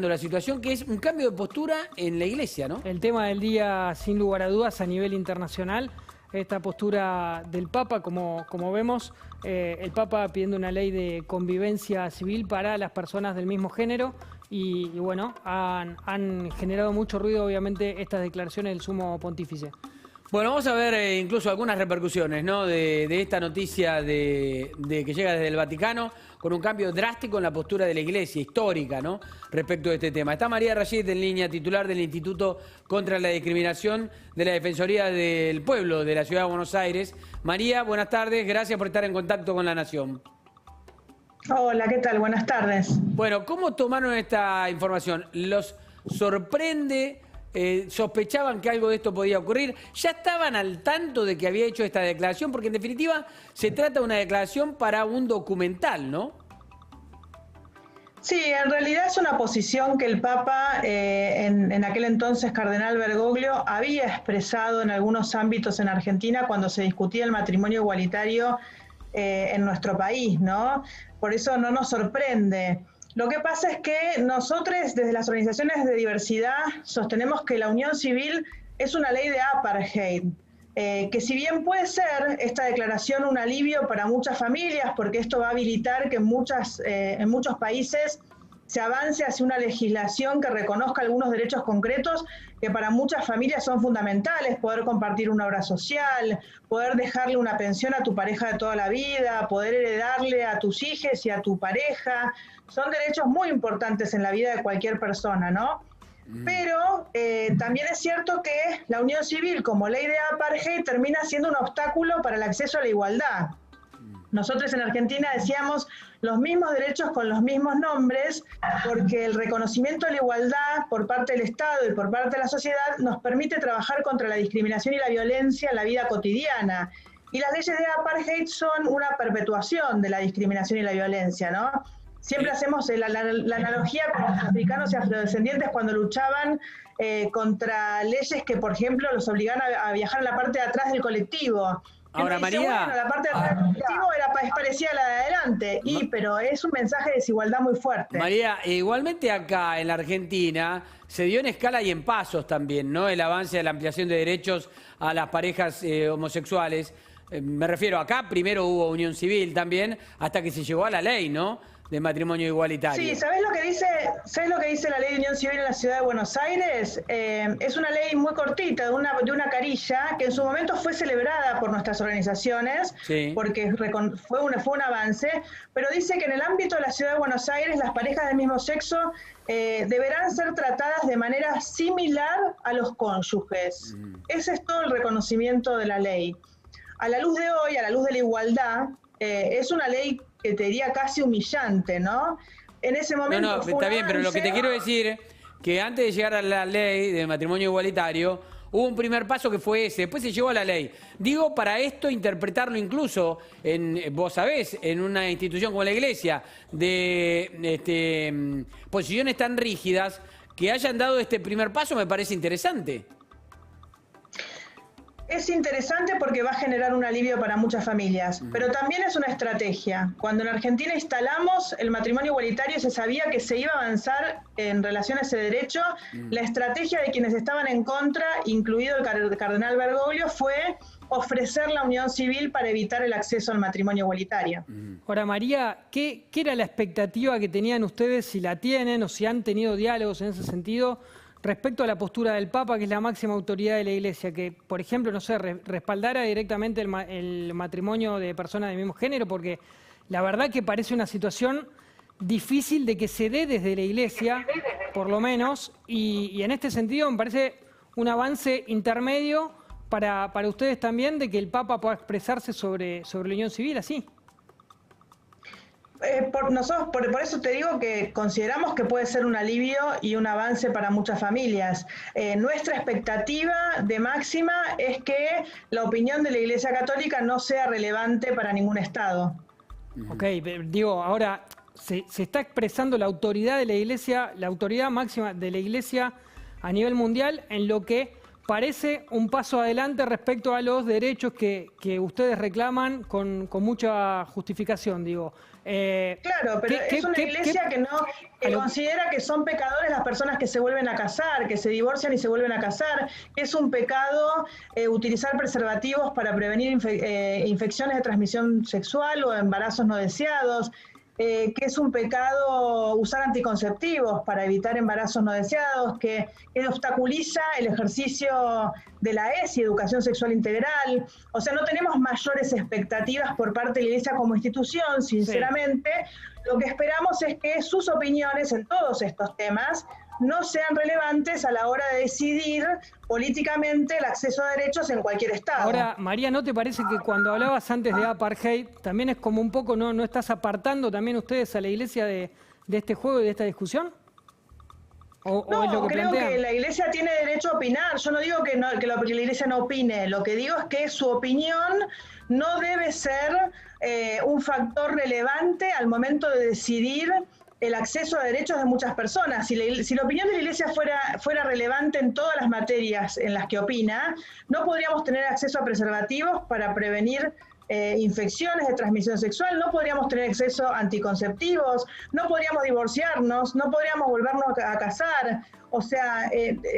la situación que es un cambio de postura en la iglesia, ¿no? El tema del día, sin lugar a dudas, a nivel internacional, esta postura del Papa, como vemos, el Papa pidiendo una ley de convivencia civil para las personas del mismo género y bueno, han generado mucho ruido, obviamente, estas declaraciones del Sumo Pontífice. Bueno, vamos a ver incluso algunas repercusiones, ¿no? de esta noticia de que llega desde el Vaticano con un cambio drástico en la postura de la Iglesia, histórica, ¿no? Respecto de este tema. Está María Rashid en línea, titular del Instituto contra la Discriminación de la Defensoría del Pueblo de la Ciudad de Buenos Aires. María, buenas tardes, gracias por estar en contacto con La Nación. Hola, ¿qué tal? Buenas tardes. Bueno, ¿cómo tomaron esta información? ¿Los sorprende? ¿Sospechaban que algo de esto podía ocurrir? ¿Ya estaban al tanto de que había hecho esta declaración? Porque en definitiva se trata de una declaración para un documental, ¿no? Sí, en realidad es una posición que el Papa, en aquel entonces Cardenal Bergoglio, había expresado en algunos ámbitos en Argentina cuando se discutía el matrimonio igualitario en nuestro país, ¿no? Por eso no nos sorprende. Lo que pasa es que nosotros desde las organizaciones de diversidad sostenemos que la unión civil es una ley de apartheid, que si bien puede ser esta declaración un alivio para muchas familias, porque esto va a habilitar que en muchos países se avance hacia una legislación que reconozca algunos derechos concretos que para muchas familias son fundamentales: poder compartir una obra social, poder dejarle una pensión a tu pareja de toda la vida, poder heredarle a tus hijos y a tu pareja. Son derechos muy importantes en la vida de cualquier persona, ¿no? Pero también es cierto que la unión civil como ley de apartheid termina siendo un obstáculo para el acceso a la igualdad. Nosotros en Argentina decíamos los mismos derechos con los mismos nombres, porque el reconocimiento de la igualdad por parte del Estado y por parte de la sociedad nos permite trabajar contra la discriminación y la violencia en la vida cotidiana. Y las leyes de apartheid son una perpetuación de la discriminación y la violencia, ¿no? Siempre hacemos la analogía con los africanos y afrodescendientes cuando luchaban contra leyes que, por ejemplo, los obligaban a viajar a la parte de atrás del colectivo. Ahora, María, bueno, la parte de atrás del colectivo es parecida a la de adelante, pero es un mensaje de desigualdad muy fuerte. María, igualmente acá en la Argentina se dio en escala y en pasos también, ¿no? El avance de la ampliación de derechos a las parejas homosexuales. Me refiero, acá primero hubo unión civil también, hasta que se llegó a la ley, ¿no?, de matrimonio igualitario. Sí, ¿sabés lo que dice la ley de unión civil en la Ciudad de Buenos Aires? Es una ley muy cortita, de una carilla, que en su momento fue celebrada por nuestras organizaciones, sí, porque fue un avance, pero dice que en el ámbito de la Ciudad de Buenos Aires las parejas del mismo sexo deberán ser tratadas de manera similar a los cónyuges. Ese es todo el reconocimiento de la ley. A la luz de hoy, a la luz de la igualdad, es una ley que te diría casi humillante, ¿no? En ese momento No, está bien, pero lo que te quiero decir es que antes de llegar a la ley de matrimonio igualitario, hubo un primer paso que fue ese, después se llegó a la ley. Digo, para esto interpretarlo incluso, vos sabés, en una institución como la Iglesia, de posiciones tan rígidas, que hayan dado este primer paso me parece interesante. Es interesante porque va a generar un alivio para muchas familias, pero también es una estrategia. Cuando en Argentina instalamos el matrimonio igualitario se sabía que se iba a avanzar en relación a ese derecho. La estrategia de quienes estaban en contra, incluido el cardenal Bergoglio, fue ofrecer la unión civil para evitar el acceso al matrimonio igualitario. Ahora, María, ¿qué era la expectativa que tenían ustedes, si la tienen o si han tenido diálogos en ese sentido, respecto a la postura del Papa, que es la máxima autoridad de la Iglesia, que, por ejemplo, no sé, respaldara directamente el matrimonio de personas del mismo género? Porque la verdad que parece una situación difícil de que se dé desde la Iglesia, por lo menos, y en este sentido me parece un avance intermedio para ustedes también, de que el Papa pueda expresarse sobre la unión civil así. Por eso te digo que consideramos que puede ser un alivio y un avance para muchas familias. Nuestra expectativa de máxima es que la opinión de la Iglesia Católica no sea relevante para ningún Estado. Ok, digo, ahora se está expresando la autoridad de la Iglesia, la autoridad máxima de la Iglesia a nivel mundial, en lo que parece un paso adelante respecto a los derechos que ustedes reclaman con mucha justificación, digo. Claro, pero es una iglesia que considera que son pecadores las personas que se vuelven a casar, que se divorcian y se vuelven a casar, que es un pecado utilizar preservativos para prevenir infecciones de transmisión sexual o embarazos no deseados, que es un pecado usar anticonceptivos para evitar embarazos no deseados, que obstaculiza el ejercicio de la ESI, educación sexual integral. O sea, no tenemos mayores expectativas por parte de la Iglesia como institución, sinceramente. Sí. Lo que esperamos es que sus opiniones en todos estos temas no sean relevantes a la hora de decidir políticamente el acceso a derechos en cualquier estado. Ahora, María, ¿no te parece que cuando hablabas antes de apartheid, también es como un poco, no estás apartando también ustedes a la Iglesia de este juego y de esta discusión? No, creo que la Iglesia tiene derecho a opinar. Yo no digo que la Iglesia no opine. Lo que digo es que su opinión no debe ser un factor relevante al momento de decidir el acceso a derechos de muchas personas. Si la opinión de la Iglesia fuera relevante en todas las materias en las que opina, no podríamos tener acceso a preservativos para prevenir infecciones de transmisión sexual, no podríamos tener acceso a anticonceptivos, no podríamos divorciarnos, no podríamos volvernos a casar. O sea,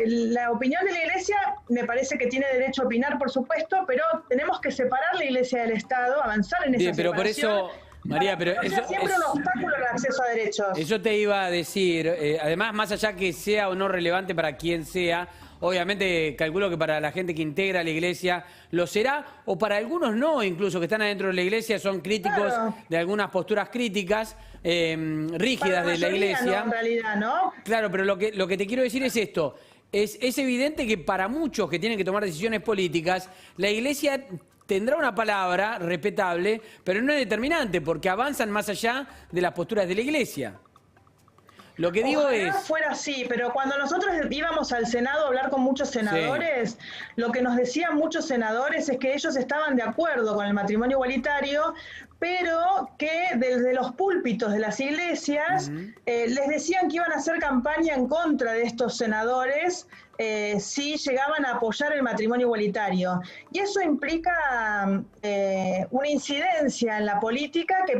la opinión de la Iglesia me parece que tiene derecho a opinar, por supuesto, pero tenemos que separar la Iglesia del Estado, avanzar en esa separación. Pero por eso, María, pero eso es siempre un obstáculo al acceso a derechos. Eso te iba a decir. Además, más allá que sea o no relevante para quien sea, obviamente calculo que para la gente que integra la Iglesia lo será, o para algunos no, incluso que están adentro de la Iglesia, son críticos de algunas posturas críticas, rígidas de la Iglesia. No, en realidad, ¿no? Claro, pero lo que te quiero decir es esto. Es evidente que para muchos que tienen que tomar decisiones políticas, la Iglesia tendrá una palabra respetable, pero no es determinante, porque avanzan más allá de las posturas de la Iglesia. Lo que digo Ojalá es... fuera así, pero cuando nosotros íbamos al Senado a hablar con muchos senadores, lo que nos decían muchos senadores es que ellos estaban de acuerdo con el matrimonio igualitario, pero que desde los púlpitos de las iglesias les decían que iban a hacer campaña en contra de estos senadores si llegaban a apoyar el matrimonio igualitario. Y eso implica una incidencia en la política que,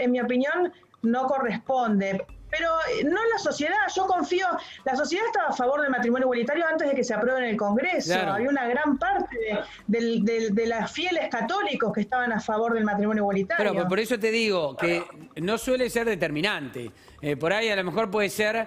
en mi opinión, no corresponde. Pero no en la sociedad, yo confío, la sociedad estaba a favor del matrimonio igualitario antes de que se apruebe en el Congreso. Claro. Había una gran parte de las fieles católicos que estaban a favor del matrimonio igualitario. Pero por eso te digo que no suele ser determinante. Por ahí a lo mejor puede ser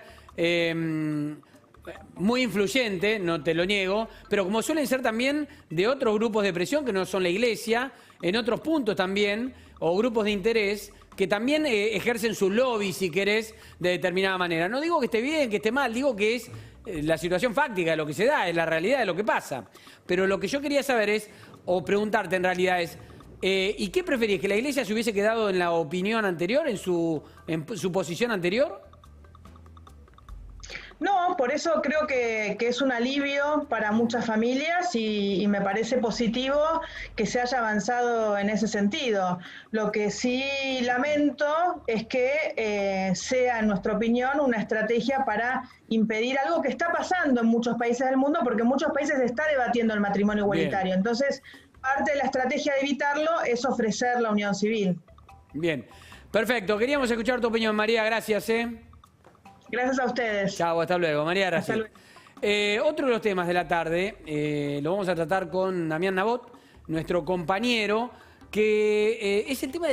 muy influyente, no te lo niego, pero como suelen ser también de otros grupos de presión que no son la Iglesia, en otros puntos también, o grupos de interés, que también ejercen su lobby, si querés, de determinada manera. No digo que esté bien, que esté mal, digo que es la situación fáctica de lo que se da, es la realidad de lo que pasa. Pero lo que yo quería saber es, o preguntarte en realidad es, ¿y qué preferís? ¿Que la Iglesia se hubiese quedado en la opinión anterior, en su posición anterior? No, por eso creo que es un alivio para muchas familias y me parece positivo que se haya avanzado en ese sentido. Lo que sí lamento es que sea, en nuestra opinión, una estrategia para impedir algo que está pasando en muchos países del mundo, porque en muchos países se está debatiendo el matrimonio igualitario. Bien. Entonces, parte de la estrategia de evitarlo es ofrecer la unión civil. Bien, perfecto. Queríamos escuchar tu opinión, María. Gracias, Gracias a ustedes. Chau, hasta luego. María, gracias. Otro de los temas de la tarde lo vamos a tratar con Damián Nabot, nuestro compañero, que es el tema de las